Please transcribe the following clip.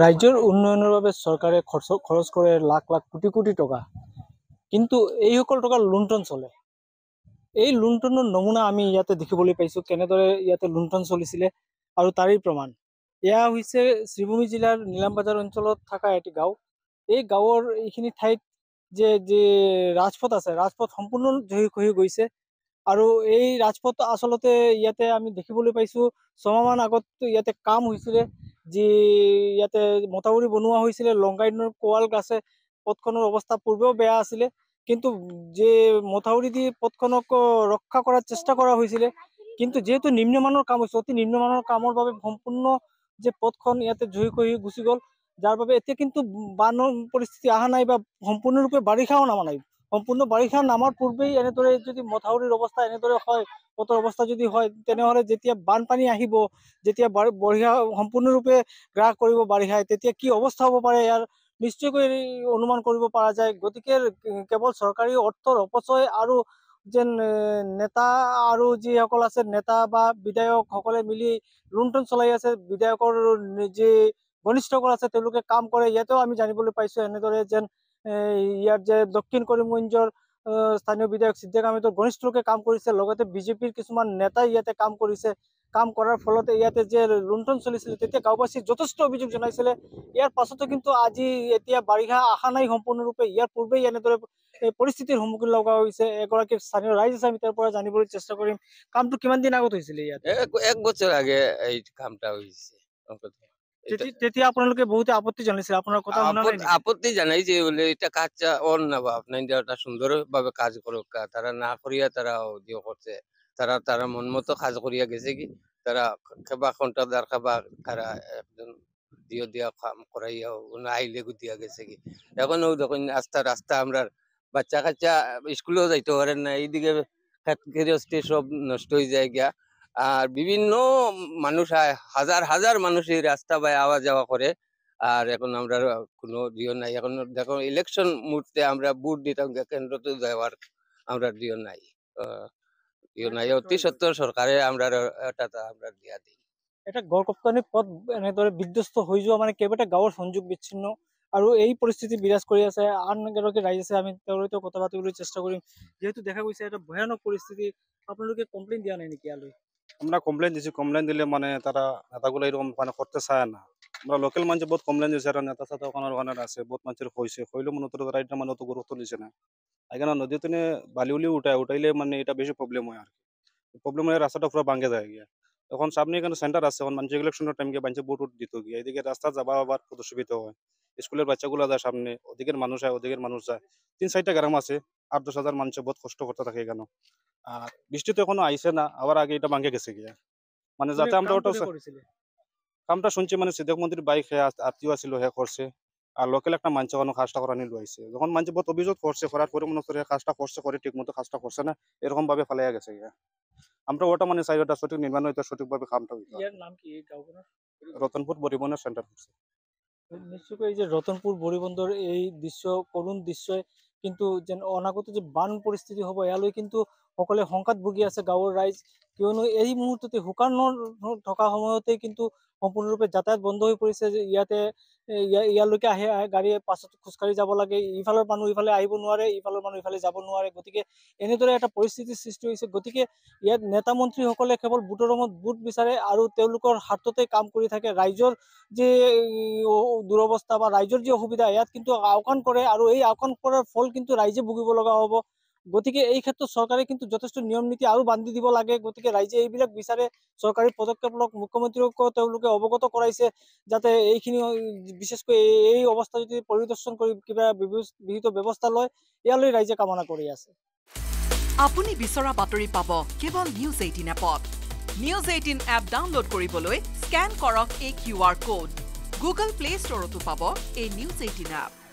ৰাজ্যেৰ উন্নয়নেৰ বাবে চৰকাৰে খৰচ কৰে লাখ লাখ কোটি কোটি টকা, কিন্তু এই সকল টকা লুণ্ঠন চলে। এই লুণ্ঠনৰ নমুনা আমি ইয়াতে দেখিবলৈ পাইছো, কেনেদৰে ইয়াতে লুণ্ঠন চলিছিলে আৰু তাৰেই প্ৰমাণ। এয়া হৈছে শ্ৰীভূমি জিলাৰ নীলামবাজাৰ অঞ্চলত থকা এটি গাঁও। এই গাঁৱৰ এইখিনি ঠাইত যে ৰাজপথ আছে, ৰাজপথ সম্পূৰ্ণ ধৰি খহি গৈছে। আৰু এই ৰাজপথ আচলতে ইয়াতে আমি দেখিবলৈ পাইছো ছমাহমান আগত ইয়াতে কাম হৈছিলে, যি ইয়াতে মথাউৰি বনোৱা হৈছিলে। লংকাইনৰ কোৱাল গাছে পথখনৰ অৱস্থা পূৰ্বেও বেয়া আছিলে, কিন্তু যে মথাউৰি দি পথখনক ৰক্ষা কৰাৰ চেষ্টা কৰা হৈছিলে, কিন্তু যেহেতু নিম্নমানৰ কাম হৈছে, অতি নিম্নমানৰ কামৰ বাবে সম্পূৰ্ণ যে পথখন ইয়াতে ধুই খহি গুচি গ'ল, যাৰ বাবে এতিয়া কিন্তু বানৰ পৰিস্থিতি অহা নাই বা সম্পূৰ্ণৰূপে বাৰিষাও নামা নাই। সম্পূৰ্ণ বাৰিষা নামাৰ পূৰ্বেই এনেদৰে যদি মথাউৰিৰ অৱস্থা এনেদৰে হয়, পথৰ অৱস্থা যদি হয়, তেনেহ'লে যেতিয়া বানপানী আহিব, যেতিয়া বাৰিষা সম্পূৰ্ণৰূপে গ্ৰাস কৰিব বাৰিষাই, তেতিয়া কি অৱস্থা হ'ব পাৰে ইয়াৰ নিশ্চয়কৈ অনুমান কৰিব পৰা যায়। গতিকে কেৱল চৰকাৰী অৰ্থৰ অপচয় আৰু যেন নেতা আৰু যিসকল আছে নেতা বা বিধায়কসকলে মিলি লুণ্ঠন চলাই আছে, বিধায়কৰ যি ঘনিষ্ঠসকল আছে তেওঁলোকে কাম কৰে। ইয়াতেও আমি জানিবলৈ পাইছো এনেদৰে যেন ইয়াত যে দক্ষিণ কৰিমগঞ্জৰ স্থানীয় বিধায়ক সিদ্দিক আহমেদৰ ঘনিষ্ঠ লোকে কাম কৰিছে, লগতে বিজেপিৰ কিছুমান নেতাই ইয়াতে কাম কৰিছে। কাম কৰাৰ ফলতে ইয়াতে যে লুণ্ঠন চলিছিলে, তেতিয়া গাঁওবাসীয়ে যথেষ্ট অভিযোগ জনাইছিলে। ইয়াৰ পাছতো কিন্তু আজি এতিয়া বাৰিষা অহা নাই সম্পূৰ্ণৰূপে, ইয়াৰ পূৰ্বেই এনেদৰে পৰিস্থিতিৰ সন্মুখীন লগা হৈছে। এগৰাকী স্থানীয় ৰাইজ আছে, আমি তেওঁৰ পৰা জানিবলৈ চেষ্টা কৰিম। কামটো কিমান দিন আগত হৈছিলে ইয়াত? এক বছৰ আগে এই কামটা হয়েছে। তেতিয়া আপোনালোকে বহুতে আপত্তি জানাইছিল, আপোনাৰ কথা শুনা নাই নেকি? আপত্তি জানাইছে বলে এটা কাজটা অন না আপনার একটা সুন্দর ভাবে কাজ করুক, তারা না করিয়া তারা দিও করছে, তারা মন মতো কাজ করিয়া গেছে কি তারা খাবা কন্ট্রাক্টর খাবা তারা একজন দিও দিয়া কাম করাইয়া আইলে দিয়া গেছে কি। এখন দেখুন রাস্তা আমরা বাচ্চা কাচ্চা স্কুলেও যাইতে পারেন না, এইদিকে গৃহস্থী সব নষ্ট হয়ে যায় গিয়া। আর বিভিন্ন মানুষ হাজার হাজার মানুষ এই রাস্তা বাই আওয়া যাওয়া করে। আর এখন আমরা কোনো দিও নাই, এখন দেখো ইলেকশন মুহূর্তে আমরা ভোট দিতাম কেন্দ্রতে যাওয়ার আমরা দিও নাই। অতি সত্তর সরকারে আমরা এটা আমরা দিয়া দিই। এটা গড়কপ্তানি পথ এনেদৰে বিধ্বস্ত হৈ যোৱা মানে কেইবাটা গাঁৱৰ সংযোগ বিচ্ছিন্ন, আৰু এই পৰিস্থিতি বিৰাজ কৰি আছে। আন এগৰাকী ৰাইজ আছে, আমি তেওঁৰ সৈতে কথা পাতিবলৈ চেষ্টা কৰিম। যেহেতু দেখা গৈছে এটা ভয়ানক পৰিস্থিতি, আপোনালোকে কমপ্লেইন দিয়া নাই নেকি ইয়ালৈ? আমরা কমপ্লেন দিছি, কমপ্লেন দিলে মানে তারা নেতাগুলো এরকম মানে করতে চায় না। আমরা লোকাল মানুষ বহুত কমপ্লেন দিয়েছে, আর নেতা সাথে ওখানে আছে বহুত মানুষের হয়েছে, হইলেও মনে তো তারা এটা মানে অত গুরুত্ব দিচ্ছে না। এখানে নদীতে বালি উলি উঠাইলে মানে এটা বেশি প্রবলেম হয় আর কি। প্রবলেম হয় রাস্তাটা পুরো ভাঙে যায় গিয়া। এখন সামনে এখানে সেন্টার আছে, এখন মানুষ ইলেকশনের টাইম গিয়ে মানুষ ভোট দিত গিয়া, এদিকে রাস্তা যাবা আবার কত সুবিধা হয়। স্কুলের বাচ্চাগুলো যায় সামনে, ওদিকের মানুষ হয়, ওদিকের মানুষ যায়। 3-4টা গ্রাম আছে, 8-10 হাজার মানুষ বহুত কষ্ট করতে থাকে এখানে। আর বৃষ্টি তো এখনো আইসে না, আবার আগে এটা ভাঙে গেছে গিয়া। মানে যাতে আমরা ওটা কামটা শুনছি মানে সিদ্দিক মন্ত্রীর বাইক আত্মীয় ছিল হে করছে, আর লোকাল একটা মানুষ ওখানে কাজটা করা নিয়ে লইছে। যখন মানুষ বহুত অভিযোগ করছে, করার পরে মনে করে কাজটা করছে করে ঠিক মতো কাজটা করছে না, এরকম ভাবে ফেলাইয়া গেছে গিয়া। আমরা ওটা মানে চাই ওটা সঠিক নির্মাণ হইতে সঠিকভাবে কামটা হইতো। ইয়ার নাম কি এই গাঁওখনৰ? ৰতনপুৰ পৰিবহনেৰ সেন্টাৰ কৰছে। নিশ্চয়কৈ এই যে ৰতনপুৰ বৰিবন্দৰ এই দৃশ্য, কৰুণ দৃশ্যই কিন্তু যেন অনাগত যে বান পৰিস্থিতি হ'ব ইয়ালৈ কিন্তু সকলোৱে শংকাত ভুগি আছে গাঁৱৰ ৰাইজ। কিয়নো এই মুহূৰ্ততে শুকানৰ থকা সময়তে কিন্তু সম্পূৰ্ণৰূপে যাতায়াত বন্ধ হৈ পৰিছে। যে ইয়াতে ইয়ালৈকে আহে গাড়ীয়ে, পাছত খোজকাঢ়ি যাব লাগে, ইফালৰ মানুহ ইফালে আহিব নোৱাৰে, ইফালৰ মানুহ ইফালে যাব নোৱাৰে। গতিকে এনেদৰে এটা পৰিস্থিতিৰ সৃষ্টি হৈছে। গতিকে ইয়াত নেতা মন্ত্ৰীসকলে কেৱল ভোটৰ ৰঙত ভোট বিচাৰে আৰু তেওঁলোকৰ স্বাৰ্থতে কাম কৰি থাকে। ৰাইজৰ যে দুৰৱস্থা বা ৰাইজৰ যি অসুবিধা ইয়াত কিন্তু আওকাণ কৰে, আৰু এই আওকাণ কৰাৰ ফল কিন্তু ৰাইজে ভুগিব লগা হ'ব। গতিকে এই ক্ষেত্ৰত চৰকাৰে কিন্তু যথেষ্ট নিয়ম নীতি আৰু বান্ধি দিব লাগে। গতিকে ৰাইজে এইবিলাক বিচাৰে, চৰকাৰী পদক্ষেপক মুখ্যমন্ত্ৰীকো তেওঁলোকে অৱগত কৰাইছে, যাতে এইখিনি বিশেষকৈ এই অৱস্থা যদি পৰিদৰ্শন কৰি কিবা বিহিত ব্যৱস্থা লয়, ইয়ালৈ ৰাইজে কামনা কৰি আছে। আপুনি বিচৰা বাতৰি পাব কেৱল নিউজ 18 এপত। নিউজ 18 এপ ডাউনলোড কৰিবলৈ স্কেন কৰক এই QR কোড। গুগল প্লে ষ্টৰতো পাব এই নিউজ 18 এপ।